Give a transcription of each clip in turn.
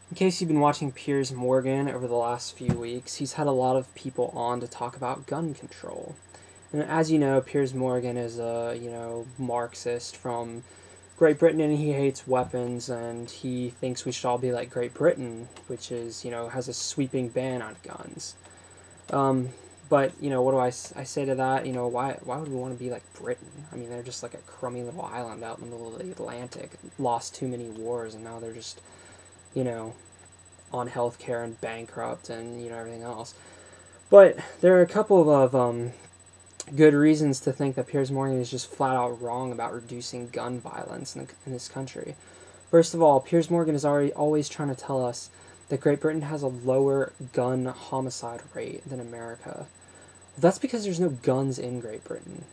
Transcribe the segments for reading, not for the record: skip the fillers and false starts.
In case you've been watching Piers Morgan over the last few weeks, he's had a lot of people on to talk about gun control. And as you know, Piers Morgan is a, Marxist from Great Britain, and he hates weapons, and he thinks we should all be like Great Britain, which is, has a sweeping ban on guns. Um, but, what do I say to that? Why would we want to be like Britain? I mean, they're just like a crummy little island out in the middle of the Atlantic, lost too many wars, and now they're just, you know, on healthcare and bankrupt and everything else. But there are a couple of good reasons to think that Piers Morgan is just flat out wrong about reducing gun violence in this country. First of all, Piers Morgan is always trying to tell us that Great Britain has a lower gun homicide rate than America. Well, that's because there's no guns in Great Britain.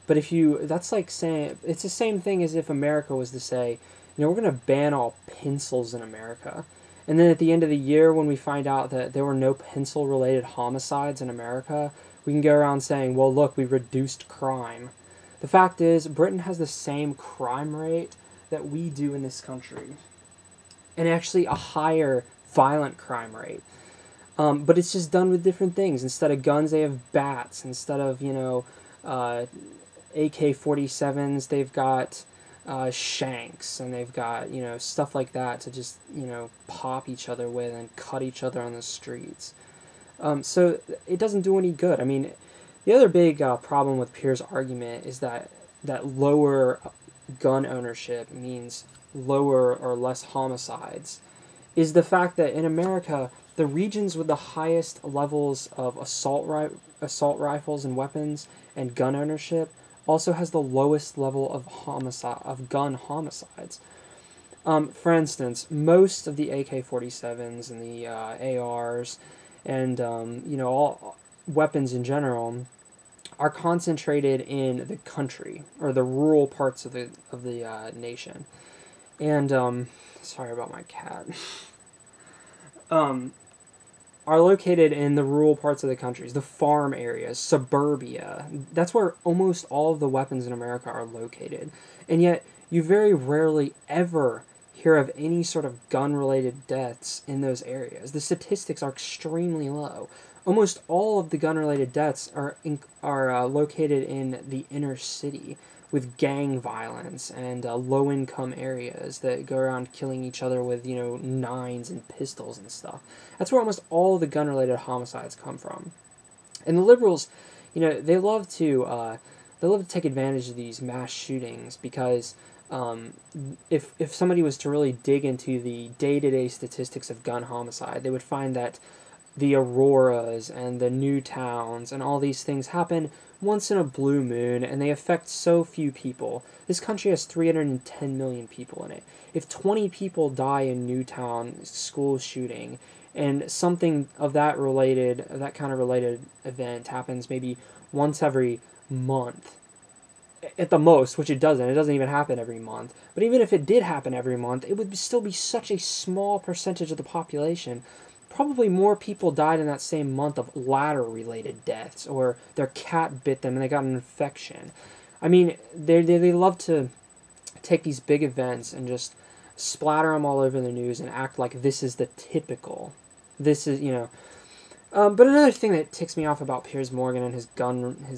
But that's like saying, it's the same thing as if America was to say, we're going to ban all pencils in America. And then at the end of the year, when we find out that there were no pencil related homicides in America, we can go around saying, well, look, we reduced crime. The fact is, Britain has the same crime rate that we do in this country, and actually a higher violent crime rate. But it's just done with different things. Instead of guns, they have bats. Instead of, AK-47s, they've got shanks, and they've got, stuff like that to just, pop each other with and cut each other on the streets. So it doesn't do any good. I mean, the other big problem with Pierre's argument is that lower gun ownership means lower or less homicides, is the fact that in America, the regions with the highest levels of assault rifles and weapons and gun ownership also has the lowest level of gun homicides. For instance, most of the AK-47s and the ARs and all weapons in general are concentrated in the country or the rural parts of the nation. And sorry about my cat. Are located in the rural parts of the countries, the farm areas, suburbia. That's where almost all of the weapons in America are located. And yet, you very rarely ever hear of any sort of gun-related deaths in those areas. The statistics are extremely low. Almost all of the gun-related deaths are located in the inner city, with gang violence and low-income areas that go around killing each other with, nines and pistols and stuff. That's where almost all the gun-related homicides come from. And the liberals, they love to take advantage of these mass shootings because if somebody was to really dig into the day-to-day statistics of gun homicide, they would find that the Auroras and the Newtowns and all these things happen once in a blue moon, and they affect so few people. This country has 310 million people in it. If 20 people die in Newtown school shooting, and something of that kind of related event happens maybe once every month, at the most, which it doesn't even happen every month, but even if it did happen every month, it would still be such a small percentage of the population. Probably more people died in that same month of ladder-related deaths, or their cat bit them and they got an infection. I mean, they love to take these big events and just splatter them all over the news and act like this is the typical. This is, But another thing that ticks me off about Piers Morgan and his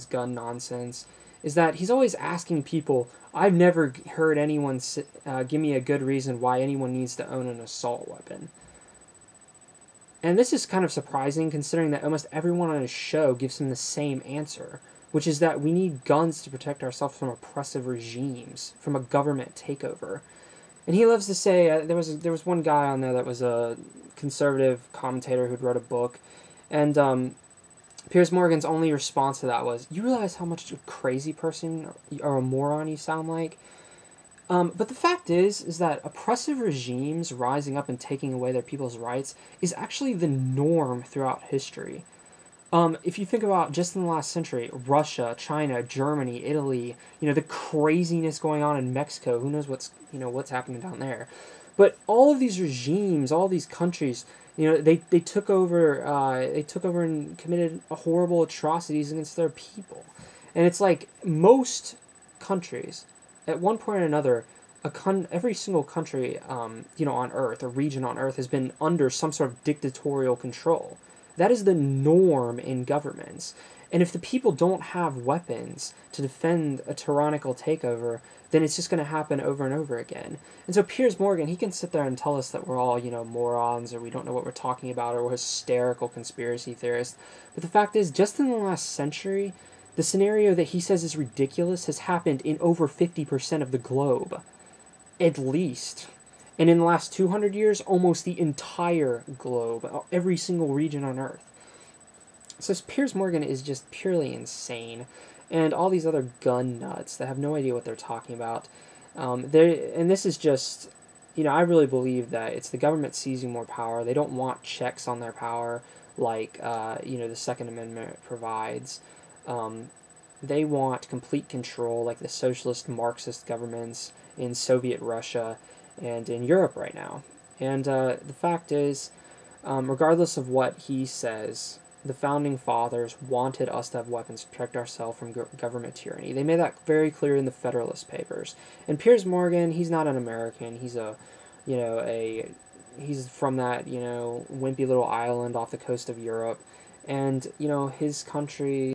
gun nonsense is that he's always asking people, I've never heard anyone give me a good reason why anyone needs to own an assault weapon. And this is kind of surprising considering that almost everyone on his show gives him the same answer, which is that we need guns to protect ourselves from oppressive regimes, from a government takeover. And he loves to say, there was one guy on there that was a conservative commentator who'd wrote a book, and Piers Morgan's only response to that was, you realize how much a crazy person or a moron you sound like? But the fact is that oppressive regimes rising up and taking away their people's rights is actually the norm throughout history. If you think about just in the last century, Russia, China, Germany, Italy, the craziness going on in Mexico, who knows what's happening down there. But all of these regimes, all these countries, they took over and committed horrible atrocities against their people. And it's like most countries, at one point or another, every single country, on Earth, or region on Earth, has been under some sort of dictatorial control. That is the norm in governments. And if the people don't have weapons to defend a tyrannical takeover, then it's just going to happen over and over again. And so Piers Morgan, he can sit there and tell us that we're all, morons, or we don't know what we're talking about, or we're hysterical conspiracy theorists. But the fact is, just in the last century, the scenario that he says is ridiculous has happened in over 50% of the globe. At least. And in the last 200 years, almost the entire globe, every single region on Earth. So Piers Morgan is just purely insane. And all these other gun nuts that have no idea what they're talking about. And this is just, I really believe that it's the government seizing more power. They don't want checks on their power like, the Second Amendment provides. They want complete control like the socialist Marxist governments in Soviet Russia and in Europe right now. And the fact is, regardless of what he says, the founding fathers wanted us to have weapons to protect ourselves from government tyranny. They made that very clear in the Federalist Papers. And Piers Morgan, he's not an American. He's he's from that, wimpy little island off the coast of Europe. And, his country